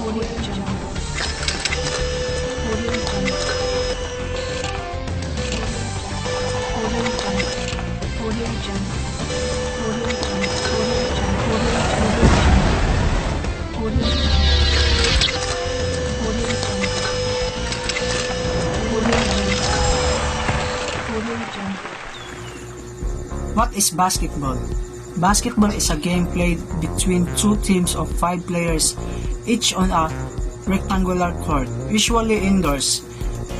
Audio Jungle. Audio Jungle. Audio Jungle. Audio Jungle. Audio Jungle. Audio Jungle. Audio Jungle. Audio Jungle. Audio Jungle. What is basketball? Basketball is a game played between two teams of 5 players, each on a rectangular court, usually indoors.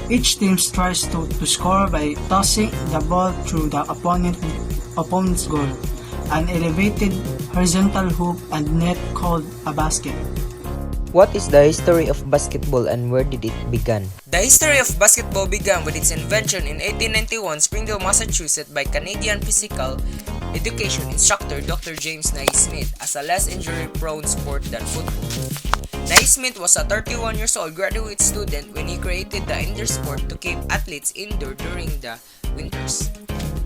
Each team tries to score by tossing the ball through the opponent's goal, an elevated horizontal hoop and net called a basket. What is the history of basketball and where did it begin? The history of basketball began with its invention in 1891 Springdale, Massachusetts by Canadian physical education instructor Dr. James Naismith as a less injury-prone sport than football. Naismith was a 31 years old graduate student when he created the indoor sport to keep athletes indoor during the winters.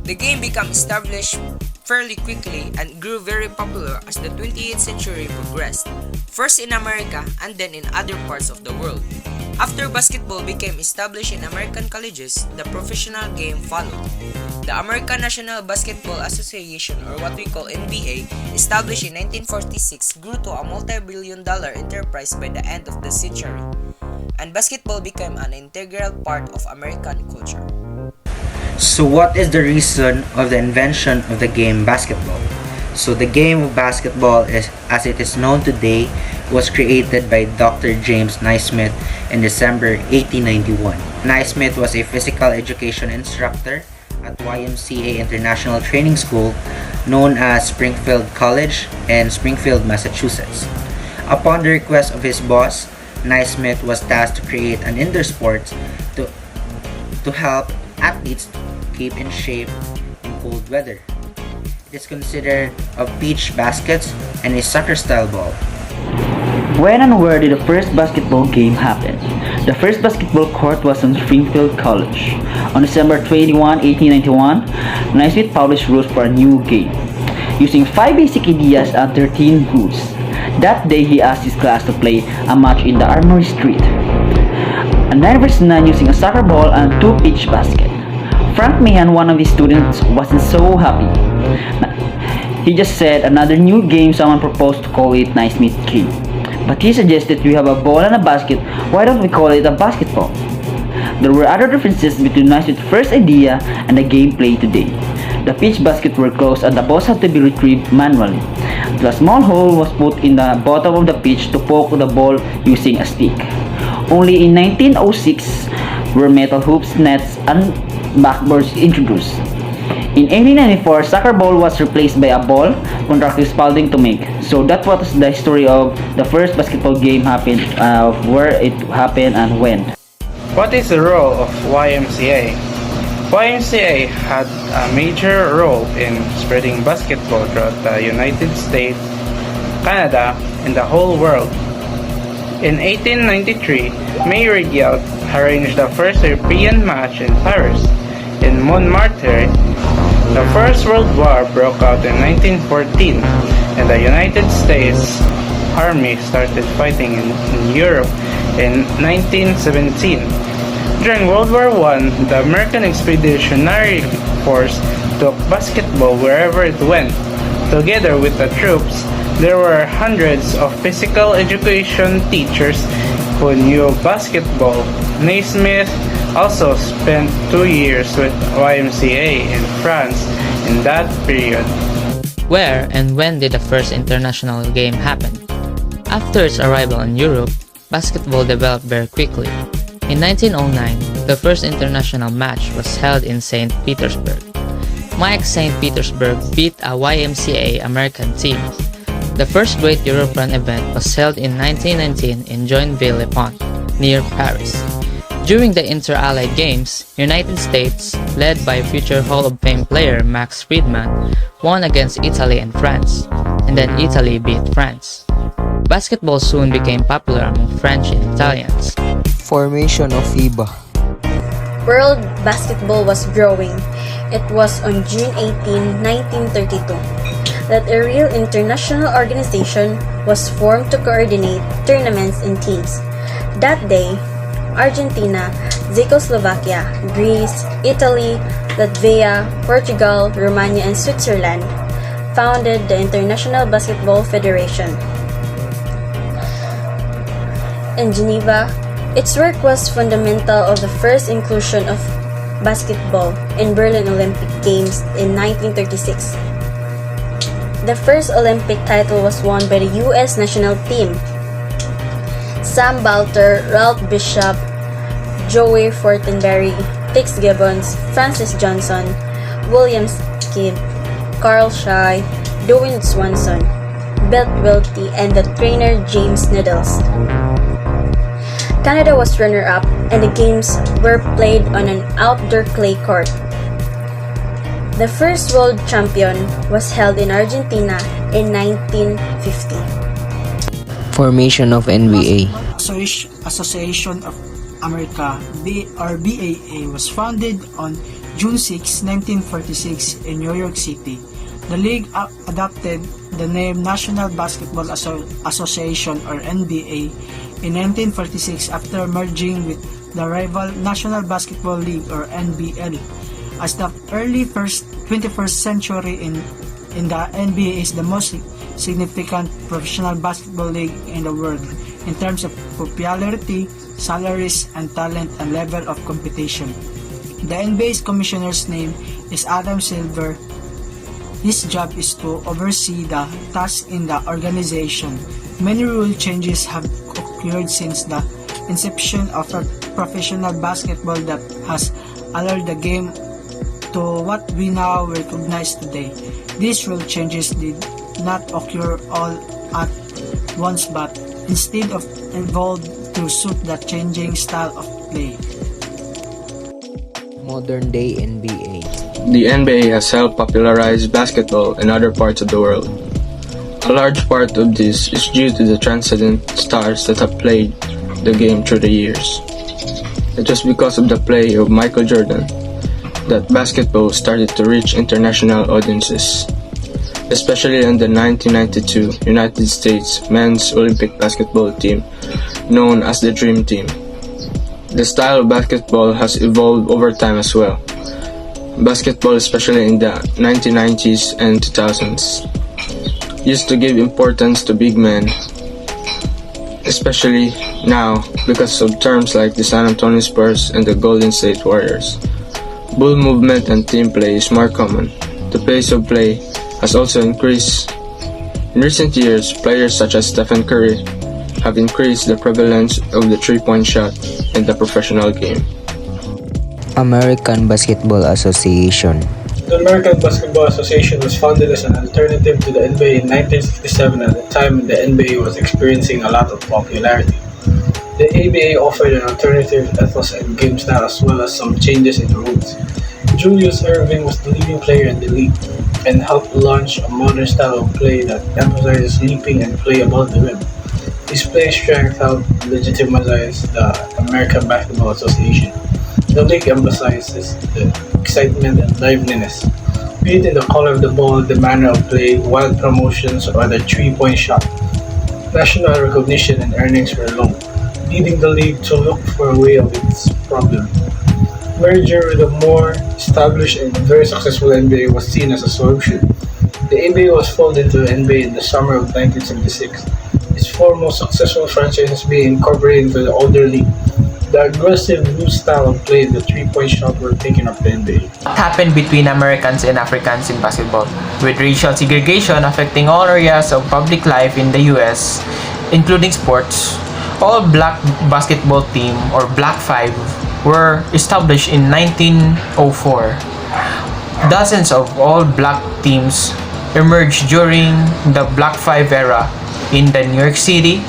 The game became established fairly quickly and grew very popular as the 20th century progressed, first in America and then in other parts of the world. After basketball became established in American colleges, the professional game followed. The American National Basketball Association, or what we call NBA, established in 1946, grew to a multi-billion-dollar enterprise by the end of the century, and basketball became an integral part of American culture. So what is the reason of the invention of the game basketball? So the game of basketball, as it is known today, was created by Dr. James Naismith in December 1891. Naismith was a physical education instructor at YMCA International Training School, known as Springfield College in Springfield, Massachusetts. Upon the request of his boss, Naismith was tasked to create an indoor sport to help athletes keep in shape in cold weather. It is considered of beach baskets and a soccer-style ball. When and where did the first basketball game happen? The first basketball court was on Springfield College. On December 21, 1891, Naismith published rules for a new game, using 5 basic ideas and 13 rules. That day, he asked his class to play a match in the Armory Street. A 9 vs 9 using a soccer ball and 2 pitch baskets. Frank Mahan, one of his students, wasn't so happy. He just said another new game. Someone proposed to call it Naismith Game. But he suggested we have a ball and a basket, why don't we call it a basketball? There were other differences between Naismith's first idea and the game played today. The pitch baskets were closed and the balls had to be retrieved manually. A small hole was put in the bottom of the pitch to poke the ball using a stick. Only in 1906 were metal hoops, nets, and backboards introduced. In 1894, soccer ball was replaced by a ball contracted Spalding to make. So that was the story of the first basketball game happened, where it happened and when. What is the role of YMCA? YMCA had a major role in spreading basketball throughout the United States, Canada, and the whole world. In 1893, Mayor Gill arranged the first European match in Paris. In Montmartre, the First World War broke out in 1914, and the United States Army started fighting in Europe in 1917. During World War I, the American Expeditionary Force took basketball wherever it went. Together with the troops, there were hundreds of physical education teachers who knew basketball. Naismith also spent 2 years with YMCA in France in that period. Where and when did the first international game happen? After its arrival in Europe, basketball developed very quickly. In 1909, the first international match was held in St. Petersburg. Mike St. Petersburg beat a YMCA American team. The first great European event was held in 1919 in Joinville-le-Pont, near Paris. During the Inter-Allied Games, United States, led by future Hall of Fame player Max Friedman, won against Italy and France, and then Italy beat France. Basketball soon became popular among French and Italians. Formation of FIBA. World basketball was growing. It was on June 18, 1932. that a real international organization was formed to coordinate tournaments and teams. That day, Argentina, Czechoslovakia, Greece, Italy, Latvia, Portugal, Romania, and Switzerland founded the International Basketball Federation. In Geneva, its work was fundamental of the first inclusion of basketball in Berlin Olympic Games in 1936. The first Olympic title was won by the U.S. national team. Sam Balter, Ralph Bishop, Joey Fortenberry, Tix Gibbons, Francis Johnson, William Kidd, Carl Shy, Dwayne Swanson, Belt Welty, and the trainer James Needles. Canada was runner-up, and the games were played on an outdoor clay court. The first world champion was held in Argentina in 1950. Formation of NBA. Association of America BAA was founded on June 6, 1946 in New York City. The league adopted the name National Basketball Association or NBA in 1946 after merging with the rival National Basketball League or NBL. As the early 21st century in the NBA is the most significant professional basketball league in the world in terms of popularity, salaries, and talent and level of competition. The NBA's commissioner's name is Adam Silver. His job is to oversee the tasks in the organization. Many rule changes have occurred since the inception of professional basketball that has altered the game to what we now recognize today. These rule changes did not occur all at once but instead of evolved to suit the changing style of play. Modern day NBA. The NBA has helped popularize basketball in other parts of the world. A large part of this is due to the transcendent stars that have played the game through the years. It was because of the play of Michael Jordan that basketball started to reach international audiences, especially in the 1992 United States men's Olympic basketball team known as the Dream Team. The style of basketball has evolved over time as well. Basketball, especially in the 1990s and 2000s, used to give importance to big men, especially now because of terms like the San Antonio Spurs and the Golden State Warriors. Ball movement and team play is more common. The pace of play has also increased. In recent years, players such as Stephen Curry have increased the prevalence of the three-point shot in the professional game. American Basketball Association. The American Basketball Association was founded as an alternative to the NBA in 1967 at a time when the NBA was experiencing a lot of popularity. The ABA offered an alternative ethos and game style as well as some changes in the rules. Julius Erving was the leading player in the league and helped launch a modern style of play that emphasizes leaping and play above the rim. His play strength helped legitimize the American Basketball Association. The league emphasizes the excitement and liveliness, be it in the color of the ball, the manner of play, wild promotions, or the three-point shot. National recognition and earnings were low, leading the league to look for a way of its problem. Merger with a more established and very successful NBA was seen as a solution. The ABA was folded into the NBA in the summer of 1976. Its four most successful franchises being incorporated into the older league. The aggressive loose style of play and the three-point shot were taken up the NBA. What happened between Americans and Africans in basketball, with racial segregation affecting all areas of public life in the US, including sports. All black basketball team, or Black Five, were established in 1904. Dozens of all black teams emerged during the Black Five era in the New York City,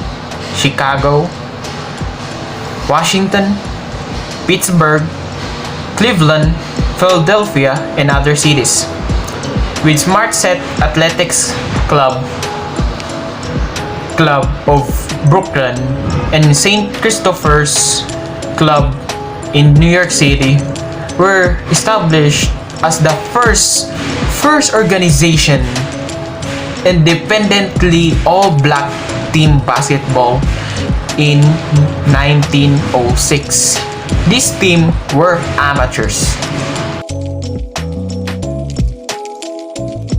Chicago, Washington, Pittsburgh, Cleveland, Philadelphia, and other cities. With Smart Set Athletics Club of Brooklyn and St. Christopher's Club in New York City were established as the first organization independently all-black team basketball in 1906. This team were amateurs.